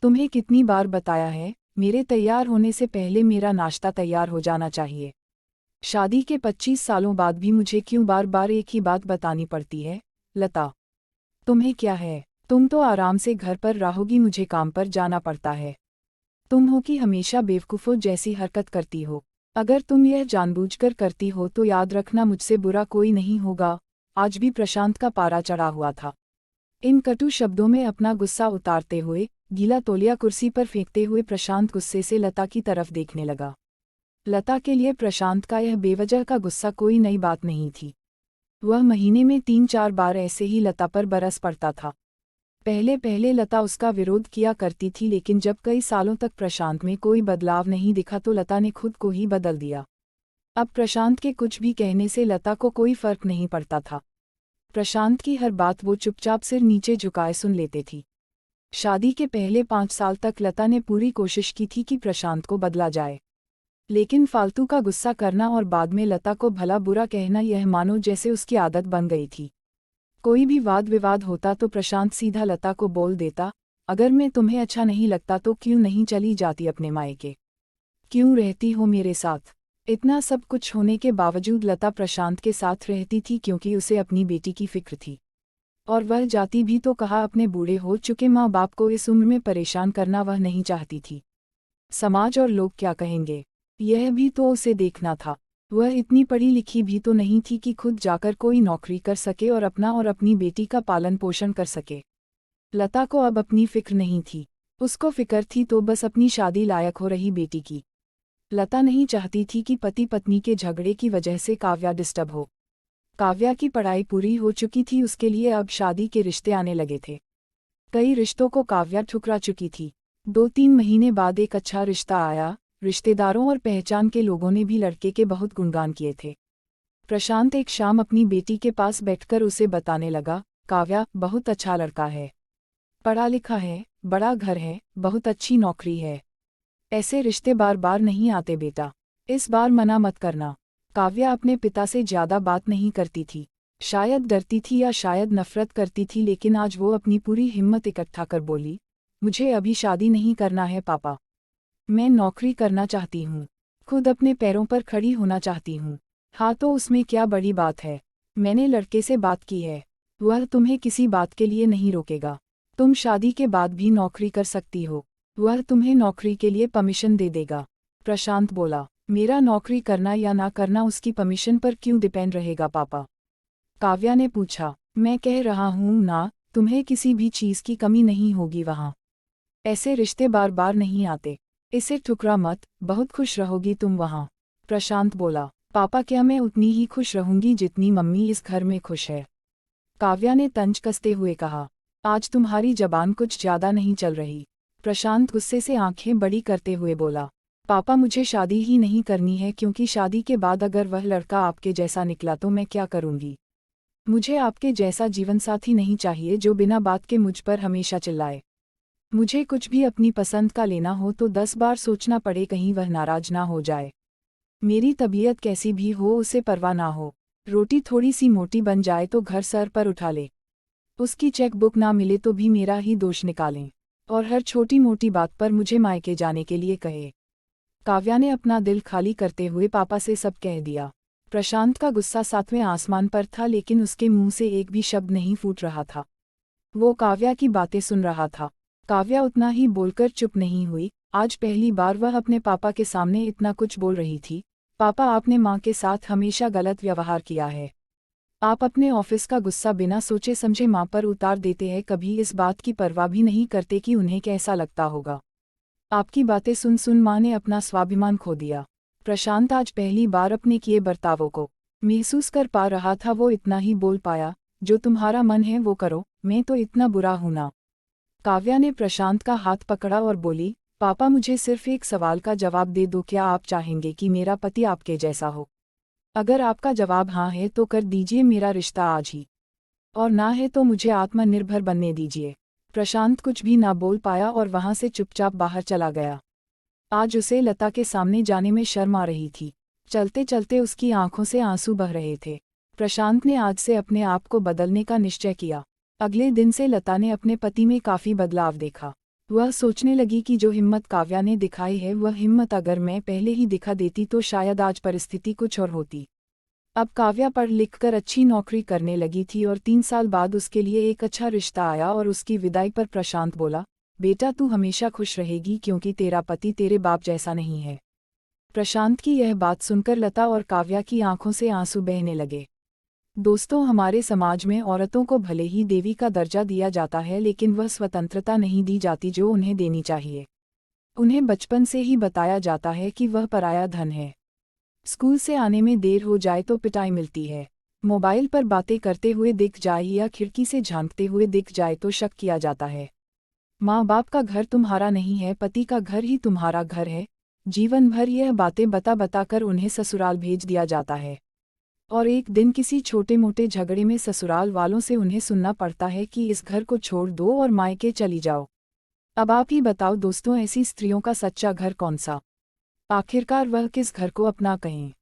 तुम्हें कितनी बार बताया है, मेरे तैयार होने से पहले मेरा नाश्ता तैयार हो जाना चाहिए। शादी के 25 सालों बाद भी मुझे क्यों बार बार एक ही बात बतानी पड़ती है? लता, तुम्हें क्या है? तुम तो आराम से घर पर रहोगी, मुझे काम पर जाना पड़ता है। तुम हो कि हमेशा बेवकूफ़ों जैसी हरकत करती हो। अगर तुम यह जानबूझकर करती हो तो याद रखना, मुझसे बुरा कोई नहीं होगा। आज भी प्रशांत का पारा चढ़ा हुआ था। इन कटु शब्दों में अपना गुस्सा उतारते हुए, गीला तौलिया कुर्सी पर फेंकते हुए प्रशांत गुस्से से लता की तरफ देखने लगा। लता के लिए प्रशांत का यह बेवजह का गुस्सा कोई नई बात नहीं थी। वह महीने में 3-4 बार ऐसे ही लता पर बरस पड़ता था। पहले पहले लता उसका विरोध किया करती थी, लेकिन जब कई सालों तक प्रशांत में कोई बदलाव नहीं दिखा तो लता ने खुद को ही बदल दिया। अब प्रशांत के कुछ भी कहने से लता को कोई फर्क नहीं पड़ता था। प्रशांत की हर बात वो चुपचाप सिर नीचे झुकाए सुन लेते थी। शादी के पहले 5 साल तक लता ने पूरी कोशिश की थी कि प्रशांत को बदला जाए, लेकिन फालतू का गुस्सा करना और बाद में लता को भला बुरा कहना, यह मानो जैसे उसकी आदत बन गई थी। कोई भी वाद विवाद होता तो प्रशांत सीधा लता को बोल देता, अगर मैं तुम्हें अच्छा नहीं लगता तो क्यों नहीं चली जाती अपने मायके? क्यों रहती हो मेरे साथ? इतना सब कुछ होने के बावजूद लता प्रशांत के साथ रहती थी क्योंकि उसे अपनी बेटी की फिक्र थी। और वह जाती भी तो कहा, अपने बूढ़े हो चुके माँ बाप को इस उम्र में परेशान करना वह नहीं चाहती थी। समाज और लोग क्या कहेंगे, यह भी तो उसे देखना था। वह इतनी पढ़ी लिखी भी तो नहीं थी कि खुद जाकर कोई नौकरी कर सके और अपना और अपनी बेटी का पालन पोषण कर सके। लता को अब अपनी फिक्र नहीं थी। उसको फिक्र थी तो बस अपनी शादी लायक हो रही बेटी की। लता नहीं चाहती थी कि पति पत्नी के झगड़े की वजह से काव्या डिस्टर्ब हो। काव्या की पढ़ाई पूरी हो चुकी थी, उसके लिए अब शादी के रिश्ते आने लगे थे। कई रिश्तों को काव्या ठुकरा चुकी थी। 2-3 महीने बाद एक अच्छा रिश्ता आया। रिश्तेदारों और पहचान के लोगों ने भी लड़के के बहुत गुणगान किए थे। प्रशांत एक शाम अपनी बेटी के पास बैठकर उसे बताने लगा, काव्या, बहुत अच्छा लड़का है, पढ़ा लिखा है, बड़ा घर है, बहुत अच्छी नौकरी है। ऐसे रिश्ते बार बार नहीं आते बेटा, इस बार मना मत करना। काव्या अपने पिता से ज्यादा बात नहीं करती थी। शायद डरती थी या शायद नफरत करती थी, लेकिन आज वो अपनी पूरी हिम्मत इकट्ठा कर बोली, मुझे अभी शादी नहीं करना है पापा। मैं नौकरी करना चाहती हूँ, खुद अपने पैरों पर खड़ी होना चाहती हूँ। हाँ तो उसमें क्या बड़ी बात है? मैंने लड़के से बात की है, वह तुम्हें किसी बात के लिए नहीं रोकेगा। तुम शादी के बाद भी नौकरी कर सकती हो, वह तुम्हें नौकरी के लिए परमिशन दे देगा। प्रशांत बोला, मेरा नौकरी करना या ना करना उसकी परमिशन पर क्यों डिपेंड रहेगा पापा? काव्या ने पूछा, मैं कह रहा हूँ ना, तुम्हें किसी भी चीज़ की कमी नहीं होगी वहाँ। ऐसे रिश्ते बार बार नहीं आते, इसे ठुकरा मत, बहुत खुश रहोगी तुम वहाँ। प्रशांत बोला, पापा क्या मैं उतनी ही खुश रहूंगी जितनी मम्मी इस घर में खुश है? काव्या ने तंज कसते हुए कहा, आज तुम्हारी जबान कुछ ज्यादा नहीं चल रही। प्रशांत गुस्से से आंखें बड़ी करते हुए बोला, पापा मुझे शादी ही नहीं करनी है, क्योंकि शादी के बाद अगर वह लड़का आपके जैसा निकला तो मैं क्या करूंगी? मुझे आपके जैसा जीवनसाथी नहीं चाहिए जो बिना बात के मुझ पर हमेशा चिल्लाए। मुझे कुछ भी अपनी पसंद का लेना हो तो 10 बार सोचना पड़े, कहीं वह नाराज ना हो जाए। मेरी तबीयत कैसी भी हो उसे परवाह ना हो। रोटी थोड़ी सी मोटी बन जाए तो घर सर पर उठा ले। उसकी चेक बुक ना मिले तो भी मेरा ही दोष निकालें, और हर छोटी मोटी बात पर मुझे मायके जाने के लिए कहे। काव्या ने अपना दिल खाली करते हुए पापा से सब कह दिया। प्रशांत का गुस्सा 7वें आसमान पर था, लेकिन उसके मुंह से एक भी शब्द नहीं फूट रहा था। वो काव्या की बातें सुन रहा था। काव्या उतना ही बोलकर चुप नहीं हुई। आज पहली बार वह अपने पापा के सामने इतना कुछ बोल रही थी। पापा, आपने माँ के साथ हमेशा गलत व्यवहार किया है। आप अपने ऑफिस का गुस्सा बिना सोचे समझे माँ पर उतार देते हैं, कभी इस बात की परवाह भी नहीं करते कि उन्हें कैसा लगता होगा। आपकी बातें सुन सुन माँ ने अपना स्वाभिमान खो दिया। प्रशांत आज पहली बार अपने किए बर्तावों को महसूस कर पा रहा था। वो इतना ही बोल पाया, जो तुम्हारा मन है वो करो, मैं तो इतना बुरा हूं ना। काव्या ने प्रशांत का हाथ पकड़ा और बोली, पापा मुझे सिर्फ एक सवाल का जवाब दे दो, क्या आप चाहेंगे कि मेरा पति आपके जैसा हो? अगर आपका जवाब हाँ है तो कर दीजिए मेरा रिश्ता आज ही, और ना है तो मुझे आत्मनिर्भर बनने दीजिए। प्रशांत कुछ भी ना बोल पाया और वहां से चुपचाप बाहर चला गया। आज उसे लता के सामने जाने में शर्म आ रही थी। चलते चलते उसकी आंखों से आंसू बह रहे थे। प्रशांत ने आज से अपने आप को बदलने का निश्चय किया। अगले दिन से लता ने अपने पति में काफी बदलाव देखा। वह सोचने लगी कि जो हिम्मत काव्या ने दिखाई है वह हिम्मत अगर मैं पहले ही दिखा देती तो शायद आज परिस्थिति कुछ और होती। अब काव्या पढ़ लिख कर अच्छी नौकरी करने लगी थी और 3 साल बाद उसके लिए एक अच्छा रिश्ता आया और उसकी विदाई पर प्रशांत बोला, बेटा तू हमेशा खुश रहेगी क्योंकि तेरा पति तेरे बाप जैसा नहीं है। प्रशांत की यह बात सुनकर लता और काव्या की आंखों से आंसू बहने लगे। दोस्तों, हमारे समाज में औरतों को भले ही देवी का दर्जा दिया जाता है लेकिन वह स्वतंत्रता नहीं दी जाती जो उन्हें देनी चाहिए। उन्हें बचपन से ही बताया जाता है कि वह पराया धन है। स्कूल से आने में देर हो जाए तो पिटाई मिलती है। मोबाइल पर बातें करते हुए दिख जाए या खिड़की से झांकते हुए दिख जाए तो शक किया जाता है। माँ बाप का घर तुम्हारा नहीं है, पति का घर ही तुम्हारा घर है। जीवन भर यह बातें बता बता कर उन्हें ससुराल भेज दिया जाता है और एक दिन किसी छोटे मोटे झगड़े में ससुराल वालों से उन्हें सुनना पड़ता है कि इस घर को छोड़ दो और मायके चली जाओ। अब आप ही बताओ दोस्तों, ऐसी स्त्रियों का सच्चा घर कौन सा? आखिरकार वह किस घर को अपना कहें?